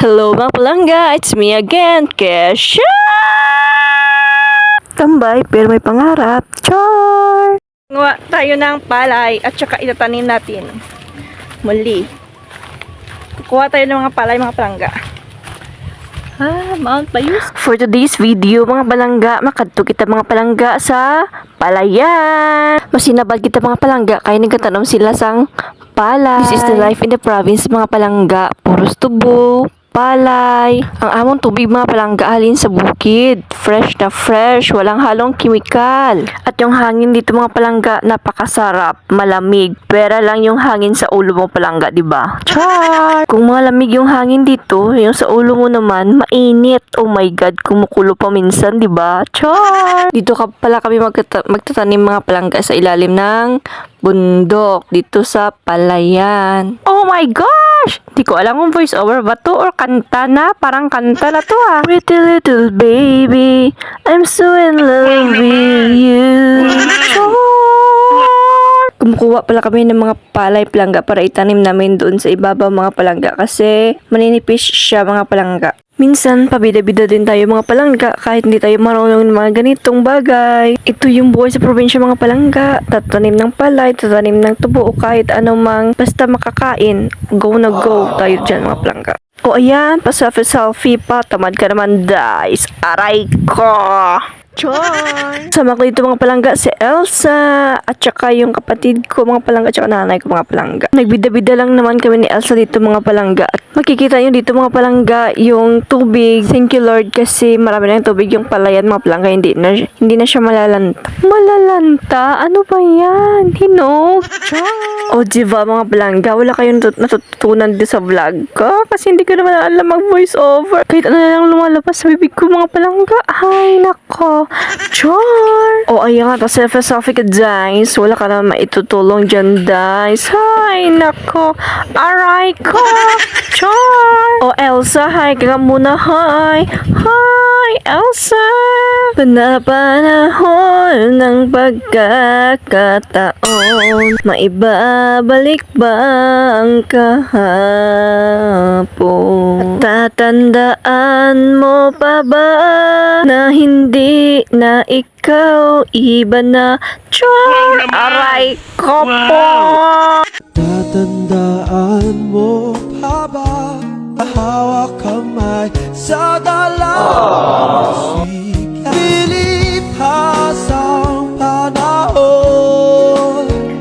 Hello mga palangga, it's me again, Kesha! Tambay pero may pangarap, char! Ngawa tayo ng palay at saka itatanim natin. Muli. Kukuha tayo ng mga palay mga palangga. Mount Bayus. For today's video mga palangga, makadto kita mga palangga sa palayan. Masinabad kita mga palangga, kaya nagkatanom sila sang palay. This is the life in the province mga palangga. Puros tubo, palay. Ang among tubig mga palangga halin sa bukid. Fresh na fresh, walang halong kimikal. At yung hangin dito mga palangga, napakasarap, malamig. Pera lang yung hangin sa ulo mo palangga, di ba? Char! Kung malamig yung hangin dito, yung sa ulo mo naman, mainit. Oh my God, kumukulo pa minsan, di ba? Char! Dito ka pala kami magtatanim mga palangga sa ilalim ng bundok dito sa palayan. Oh my gosh! Di ko alam kung voice over ba to or kanta na. Parang kanta na to ah. Pretty little baby, I'm so in love with you. Kumukuha pala kami ng mga palay palangga para itanim namin doon sa ibabaw mga palangga kasi maninipis siya mga palangga. Minsan, pabida-bida din tayo mga palangga kahit hindi tayo marunong ng mga ganitong bagay. Ito yung buhay sa probinsya mga palangga. Tatanim ng palay, tatanim ng tubo o kahit anumang basta makakain. Go na go tayo dyan mga palangga. O ayan, pa-selfie pa. Tamad ka naman guys. Aray ko! Chon! Sama ko dito mga palangga si Elsa at saka yung kapatid ko mga palangga at saka nanay ko mga palangga. Nagbida-bida lang naman kami ni Elsa dito mga palangga. At makikita nyo dito mga palangga yung tubig. Thank you Lord kasi marami na yung tubig yung palayan mga palangga. Hindi na siya malalanta. Malalanta? Ano ba yan? Hinog? Chon! O diba mga palangga, wala kayong natutunan dito sa vlog ko kasi hindi ko naman alam mag voice over. Kahit ano na lang lumalabas sa bibig ko mga palangga. Ay nako. Char! O ayan nga, selfie ka guys. Wala ka na maitutulong dyan guys. Hay, nako. Aray ko. Char! O Elsa, hi ka muna. Hi. Hi, Elsa. Panahon ng pagkakataon, maibabalik ba ang kahapon? Tatandaan mo pa ba na hindi na ikaw iba na? Char! Aray ko po! Tatandaan mo pa ba hawak kamay sa dalawa? Lilipas ang panahon.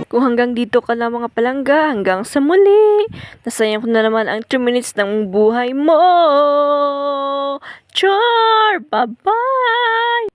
Kung hanggang dito ka lang mga palangga, hanggang sa muli. Nasayang ko na naman ang 2 minutes ng buhay mo. Char! Bye-bye!